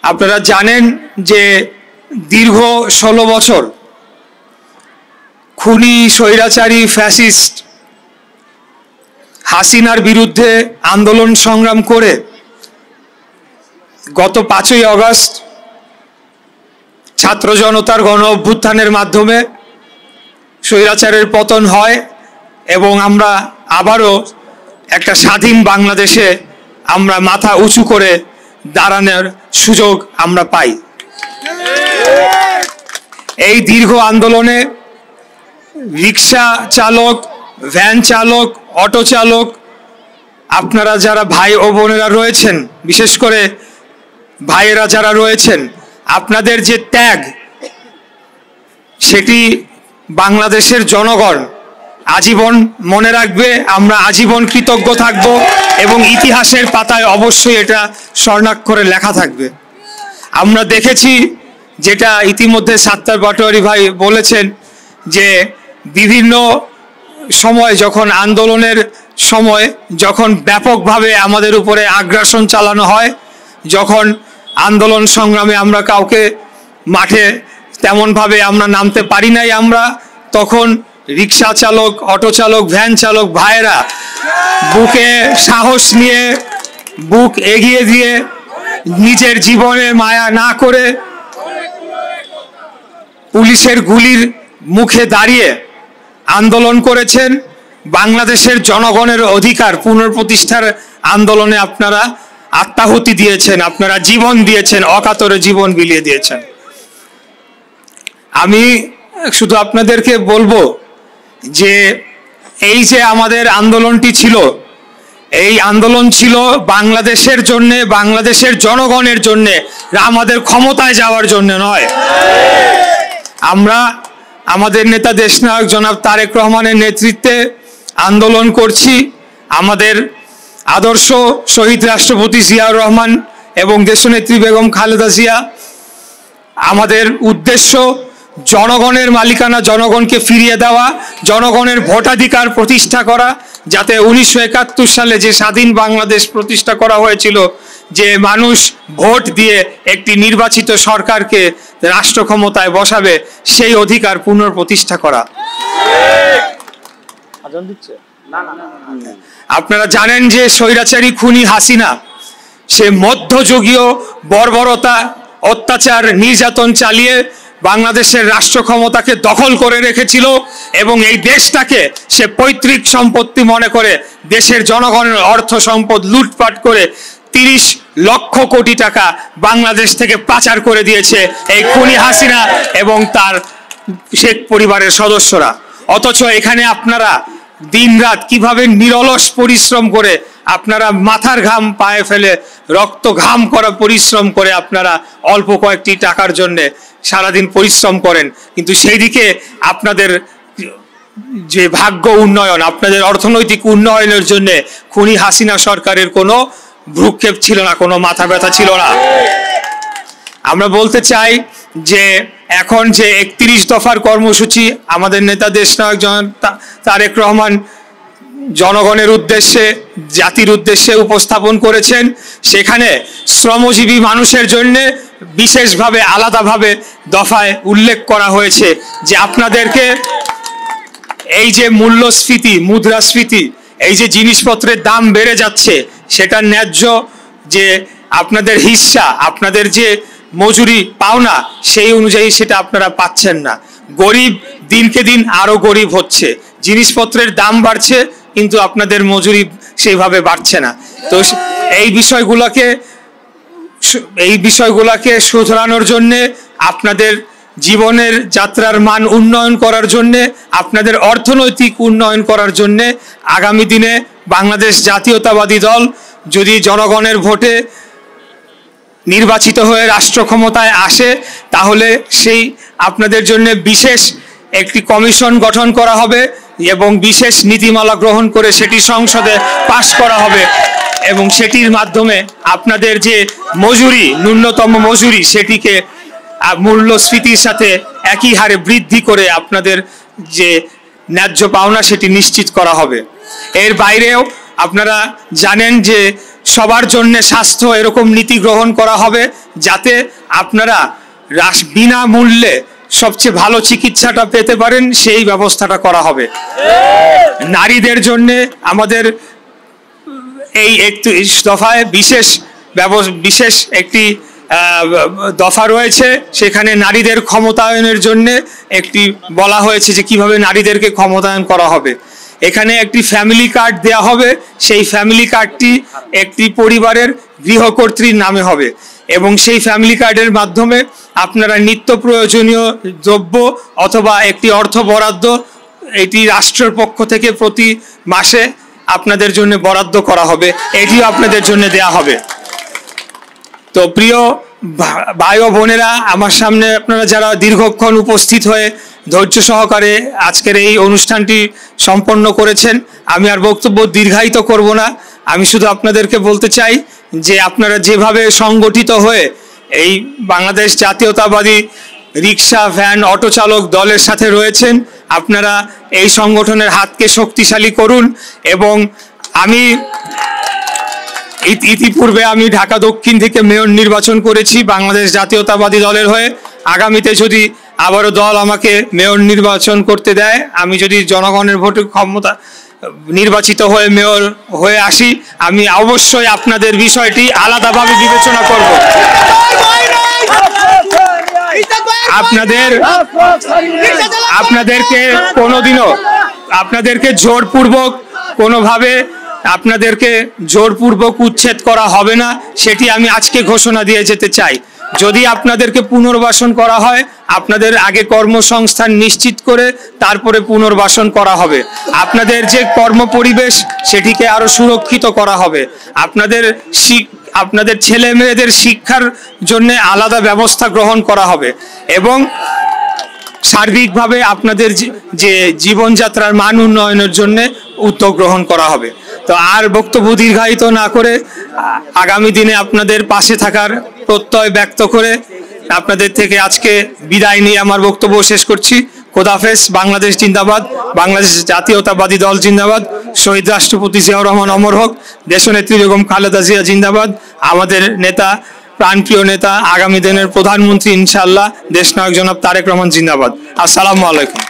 আপনারা জানেন যে দীর্ঘ 16 বছর খুনি স্বৈরাচারী ফ্যাসিস্ট হাসিনার বিরুদ্ধে আন্দোলন সংগ্রাম করে গত 5ই আগস্ট ছাত্র জনতার গণ অভ্যুত্থানের মাধ্যমে স্বৈরাচারের পতন হয় এবং আমরা আবারও একটা স্বাধীন বাংলাদেশে আমরা মাথা উঁচু করে দাঁড়ানোর সুযোগ আমরা পাই। এই দীর্ঘ আন্দোলনে রিক্সা চালক, ভ্যান চালক, অটো চালক, আপনারা যারা ভাই ও বোনেরা রয়েছেন, বিশেষ করে ভাইয়েরা যারা রয়েছেন, আপনাদের যে ত্যাগ সেটি বাংলাদেশের জনগণ আজীবন মনে রাখবে। আমরা আজীবন কৃতজ্ঞ থাকব এবং ইতিহাসের পাতায় অবশ্যই এটা স্বর্ণাক্ষরে লেখা থাকবে। আমরা দেখেছি, যেটা ইতিমধ্যে সাত্তার পাটোয়ারি ভাই বলেছেন, যে বিভিন্ন সময় যখন আন্দোলনের সময় যখন ব্যাপকভাবে আমাদের উপরে আগ্রাসন চালানো হয়, যখন আন্দোলন সংগ্রামে আমরা কাউকে মাঠে তেমনভাবে আমরা নামতে পারি নাই, আমরা তখন রিক্সা চালক, অটো চালক, ভ্যান চালক ভাইয়েরা বুকে সাহস নিয়ে, বুক এগিয়ে দিয়ে, নিজের জীবনে মায়া না করে পুলিশের গুলির মুখে দাঁড়িয়ে আন্দোলন করেছেন। বাংলাদেশের জনগণের অধিকার পুনঃপ্রতিষ্ঠার আন্দোলনে আপনারা আত্মাহুতি দিয়েছেন, আপনারা জীবন দিয়েছেন, অকাতরে জীবন বিলিয়ে দিয়েছেন। আমি শুধু আপনাদেরকে বলবো যে এই যে আমাদের আন্দোলনটি ছিল, এই আন্দোলন ছিল বাংলাদেশের জন্যে, বাংলাদেশের জনগণের জন্যে, আমাদের ক্ষমতায় যাওয়ার জন্য নয়। আমরা আমাদের নেতা দেশনায়ক জনাব তারেক রহমানের নেতৃত্বে আন্দোলন করছি। আমাদের আদর্শ শহীদ রাষ্ট্রপতি জিয়াউর রহমান এবং দেশনেত্রী বেগম খালেদা জিয়া, আমাদের উদ্দেশ্য জনগণের মালিকানা জনগণকে ফিরিয়ে দেওয়া, জনগণের ভোটাধিকার প্রতিষ্ঠা করা, যাতে 1971 সালে যে স্বাধীন বাংলাদেশ প্রতিষ্ঠা করা হয়েছিল, যে মানুষ ভোট দিয়ে একটি নির্বাচিত সরকারকে রাষ্ট্র ক্ষমতায় বসাবে, সেই অধিকার পুনঃপ্রতিষ্ঠা করা। আপনারা জানেন যে স্বৈরাচারী খুনি হাসিনা সে মধ্যযুগীয় বর্বরতা, অত্যাচার, নির্যাতন চালিয়ে বাংলাদেশের রাষ্ট্র ক্ষমতাকে দখল করে রেখেছিল এবং এই দেশটাকে সে পৈতৃক সম্পত্তি মনে করে দেশের জনগণের অর্থ সম্পদ লুটপাট করে 30 লক্ষ কোটি টাকা বাংলাদেশ থেকে পাচার করে দিয়েছে এই খুনি হাসিনা এবং তার শেখ পরিবারের সদস্যরা। অথচ এখানে আপনারা দিনরাত কিভাবে নিরলস পরিশ্রম করে, আপনারা মাথার ঘাম পায়ে ফেলে রক্ত ঘাম করা পরিশ্রম করে আপনারা অল্প কয়েকটি টাকার জন্যে সারাদিন পরিশ্রম করেন, কিন্তু সেই দিকে আপনাদের যে ভাগ্য উন্নয়ন, আপনাদের অর্থনৈতিক উন্নয়নের জন্য খুনি হাসিনা সরকারের কোনো ভ্রুক্ষেপ ছিল না, কোনো মাথা ব্যথা ছিল না। আমরা বলতে চাই যে এখন যে 31 দফার কর্মসূচি আমাদের নেতা দেশনায়ক তারেক রহমান জনগণের উদ্দেশ্যে, জাতির উদ্দেশ্যে উপস্থাপন করেছেন, সেখানে শ্রমজীবী মানুষের জন্য বিশেষভাবে আলাদাভাবে দফায় উল্লেখ করা হয়েছে যে আপনাদেরকে এই যে মূল্যস্ফীতি, মুদ্রাস্ফীতি, এই যে জিনিসপত্রের দাম বেড়ে যাচ্ছে, সেটার ন্যায্য যে আপনাদের হিস্সা, আপনাদের যে মজুরি পাওনা, সেই অনুযায়ী সেটা আপনারা পাচ্ছেন না। গরিব দিনকে দিন আরো গরিব হচ্ছে, জিনিসপত্রের দাম বাড়ছে কিন্তু আপনাদের মজুরি সেইভাবে বাড়ছে না। তো এই বিষয়গুলোকে শুধরানোর জন্যে, আপনাদের জীবনের যাত্রার মান উন্নয়ন করার জন্যে, আপনাদের অর্থনৈতিক উন্নয়ন করার জন্যে আগামী দিনে বাংলাদেশ জাতীয়তাবাদী দল যদি জনগণের ভোটে নির্বাচিত হয়ে রাষ্ট্র ক্ষমতায় আসে, তাহলে সেই আপনাদের জন্য বিশেষ একটি কমিশন গঠন করা হবে এবং বিশেষ নীতিমালা গ্রহণ করে সেটি সংসদে পাস করা হবে এবং সেটির মাধ্যমে আপনাদের যে মজুরি, ন্যূনতম মজুরি, সেটিকে মূল্যস্ফীতির সাথে একই হারে বৃদ্ধি করে আপনাদের যে ন্যায্য পাওনা সেটি নিশ্চিত করা হবে। এর বাইরেও আপনারা জানেন যে সবার জন্য স্বাস্থ্য এরকম নীতি গ্রহণ করা হবে যাতে আপনারা বিনামূল্যে সবচেয়ে ভালো চিকিৎসাটা পেতে পারেন, সেই ব্যবস্থাটা করা হবে। নারীদের জন্য আমাদের এই 31 দফায় বিশেষ একটি দফা রয়েছে, সেখানে নারীদের ক্ষমতায়নের জন্য একটি বলা হয়েছে যে কিভাবে নারীদেরকে ক্ষমতায়ন করা হবে। এখানে একটি ফ্যামিলি কার্ড দেওয়া হবে, সেই ফ্যামিলি কার্ডটি একটি পরিবারের গৃহকর্ত্রীর নামে হবে এবং সেই ফ্যামিলি কার্ডের মাধ্যমে আপনারা নিত্য প্রয়োজনীয় দ্রব্য অথবা একটি অর্থ বরাদ্দ এটি রাষ্ট্রের পক্ষ থেকে প্রতি মাসে আপনাদের জন্য বরাদ্দ করা হবে, এটিও আপনাদের জন্য দেয়া হবে। তো প্রিয় ভাই ও বোনেরা, আমার সামনে আপনারা যারা দীর্ঘক্ষণ উপস্থিত হয়ে ধৈর্য সহকারে আজকের এই অনুষ্ঠানটি সম্পন্ন করেছেন, আমি আর বক্তব্য দীর্ঘায়িত করব না। আমি শুধু আপনাদেরকে বলতে চাই যে আপনারা যেভাবে সংগঠিত হয়ে এই বাংলাদেশ জাতীয়তাবাদী রিক্সা ভ্যান অটো চালক দলের সাথে রয়েছেন, আপনারা এই সংগঠনের হাতকে শক্তিশালী করুন। এবং আমি ইতিপূর্বে আমি ঢাকা দক্ষিণ থেকে মেয়র নির্বাচন করেছি বাংলাদেশ জাতীয়তাবাদী দলের হয়ে। আগামীতে যদি আবারও দল আমাকে মেয়র নির্বাচন করতে দেয়, আমি যদি জনগণের ভোটে ক্ষমতা নির্বাচিত হয়ে মেয়র হয়ে আসি, আমি অবশ্যই আপনাদের বিষয়টি আলাদাভাবে বিবেচনা করব। আপনাদেরকে জোরপূর্বক উচ্ছেদ করা হবে না, সেটি আমি আজকে ঘোষণা দিয়ে যেতে চাই। যদি আপনাদেরকে পুনর্বাসন করা হয়, আপনাদের আগে কর্মসংস্থান নিশ্চিত করে তারপরে পুনর্বাসন করা হবে। আপনাদের যে কর্মপরিবেশ সেটিকে আরো সুরক্ষিত করা হবে। আপনাদের ছেলে মেয়েদের শিক্ষার জন্য আলাদা ব্যবস্থা গ্রহণ করা হবে এবং সার্বিকভাবে আপনাদের যে জীবনযাত্রার মান উন্নয়নের জন্য উদ্যোগ গ্রহণ করা হবে। তো আর বক্তব্য দীর্ঘায়িত না করে আগামী দিনে আপনাদের পাশে থাকার প্রত্যয় ব্যক্ত করে আপনাদের থেকে আজকে বিদায় নিয়ে আমার বক্তব্য শেষ করছি। খোদাফেজ। বাংলাদেশ জিন্দাবাদ, বাংলাদেশ জাতীয়তাবাদী দল জিন্দাবাদ, শহীদ রাষ্ট্রপতি জিয়াউর রহমান অমর হোক, দেশনেত্রী বেগম খালেদা জিয়া জিন্দাবাদ, আমাদের নেতা, প্রাণপ্রিয় নেতা, আগামী দিনের প্রধানমন্ত্রী ইনশাআল্লাহ দেশনায়ক জনাব তারেক রহমান জিন্দাবাদ। আসসালামু আলাইকুম।